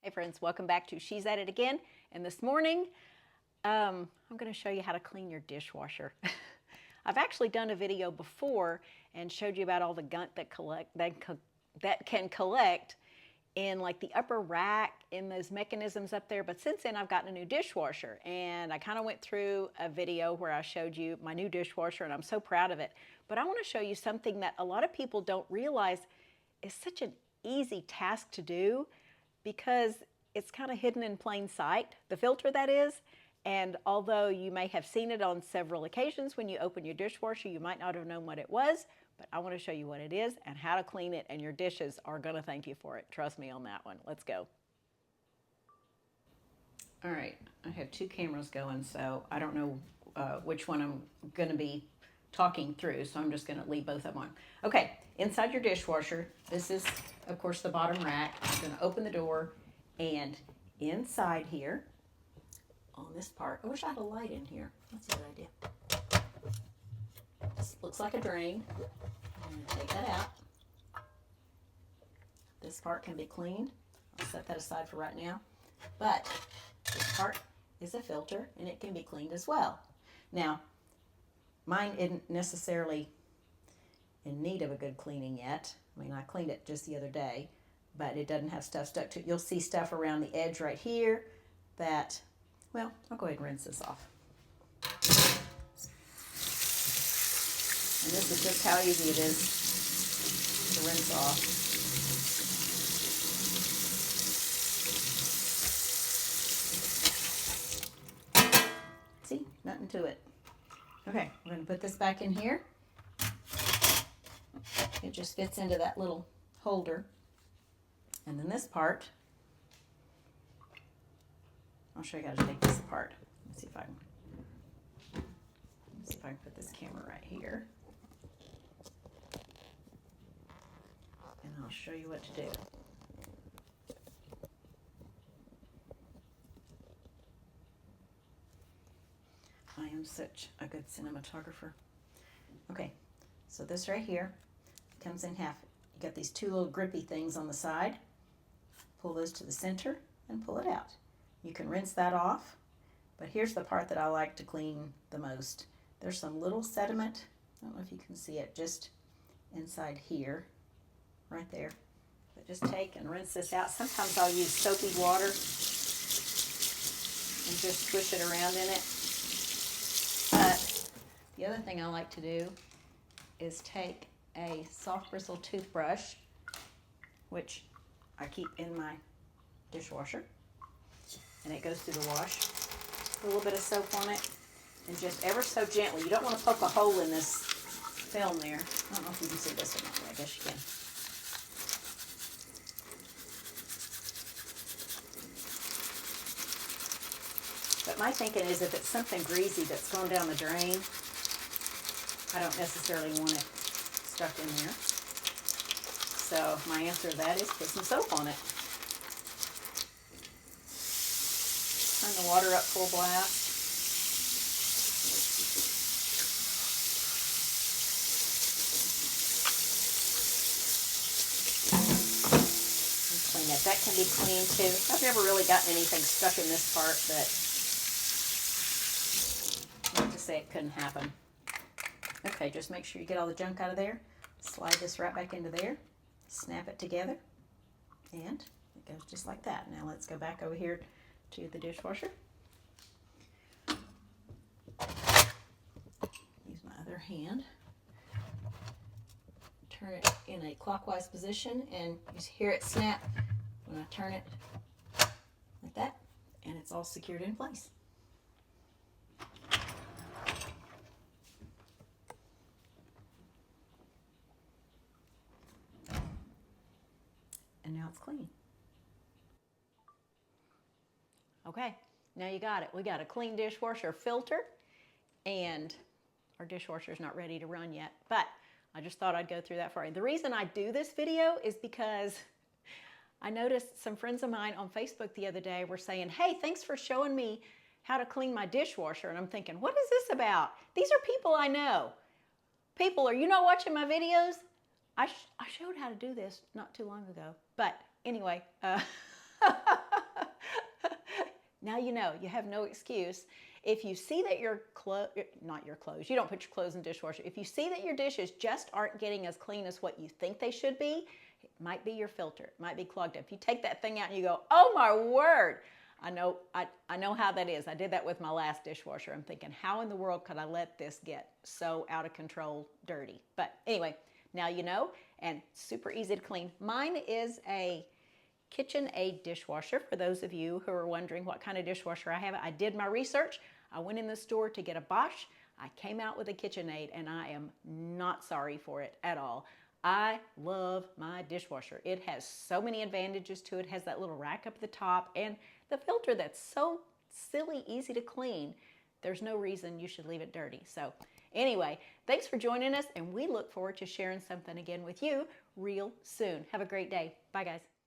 Hey friends, welcome back to She's At It Again. And this morning, I'm going to show you how to clean your dishwasher. I've actually done a video before and showed you about all the gunk that can collect in like the upper rack in those mechanisms up there. But since then, I've gotten a new dishwasher, and I kind of went through a video where I showed you my new dishwasher, and I'm so proud of it. But I want to show you something that a lot of people don't realize is such an easy task to do, because it's kind of hidden in plain sight, the filter that is. And although you may have seen it on several occasions when you open your dishwasher, you might not have known what it was, but I want to show you what it is and how to clean it, and your dishes are going to thank you for it. Trust me on that one. Let's go. All right, I have two cameras going, so I don't know which one I'm going to be talking through, so I'm just going to leave both of them on. Okay, inside your dishwasher, this is, of course, the bottom rack. I'm going to open the door, and inside here, on this part, I wish I had a light in here. That's a good idea. This looks like a drain. I'm going to take that out. This part can be cleaned. I'll set that aside for right now. But this part is a filter, and it can be cleaned as well. Now, mine isn't necessarily in need of a good cleaning yet. I mean, I cleaned it just the other day, but it doesn't have stuff stuck to it. You'll see stuff around the edge right here that, well, I'll go ahead and rinse this off. And this is just how easy it is to rinse off. See, nothing to it. Okay, we're going to put this back in here. It just fits into that little holder. And then this part, I'll show you how to take this apart. Let's see if I can put this camera right here. And I'll show you what to do. I am such a good cinematographer. Okay, so this right here comes in half. You got these two little grippy things on the side. Pull those to the center and pull it out. You can rinse that off, but here's the part that I like to clean the most. There's some little sediment, I don't know if you can see it, just inside here, right there. But just take and rinse this out. Sometimes I'll use soapy water and just swish it around in it. But the other thing I like to do is take a soft bristle toothbrush, which I keep in my dishwasher, and it goes through the wash. A little bit of soap on it, and just ever so gently. You don't want to poke a hole in this film there. I don't know if you can see this or not. I guess you can. But my thinking is, if it's something greasy that's going down the drain, I don't necessarily want it stuck in there. So my answer to that is put some soap on it. Turn the water up full blast. And clean it. That can be cleaned too. I've never really gotten anything stuck in this part, but not to say it couldn't happen. Okay, just make sure you get all the junk out of there. Slide this right back into there. Snap it together, and it goes just like that. Now let's go back over here to the dishwasher. Use my other hand. Turn it in a clockwise position, and you hear it snap when I turn it like that, and it's all secured in place. And now it's clean. Okay, now you got it. We got a clean dishwasher filter, and our dishwasher's not ready to run yet, but I just thought I'd go through that for you. The reason I do this video is because I noticed some friends of mine on Facebook the other day were saying, hey, thanks for showing me how to clean my dishwasher. And I'm thinking, what is this about? These are people I know. People, are you not watching my videos? I showed how to do this not too long ago. But anyway, Now you know, you have no excuse. If you see that your not your clothes, you don't put your clothes in the dishwasher. If you see that your dishes just aren't getting as clean as what you think they should be, it might be your filter. It might be clogged up. If you take that thing out and you go, oh my word, I know how that is. I did that with my last dishwasher. I'm thinking, how in the world could I let this get so out of control dirty? But anyway, now you know, and super easy to clean. Mine is a KitchenAid dishwasher. For those of you who are wondering what kind of dishwasher I have, I did my research. I went in the store to get a Bosch. I came out with a KitchenAid, and I am not sorry for it at all. I love my dishwasher. It has so many advantages to it. It has that little rack up the top and the filter that's so silly easy to clean. There's no reason you should leave it dirty. So anyway, thanks for joining us, and we look forward to sharing something again with you real soon. Have a great day. Bye, guys.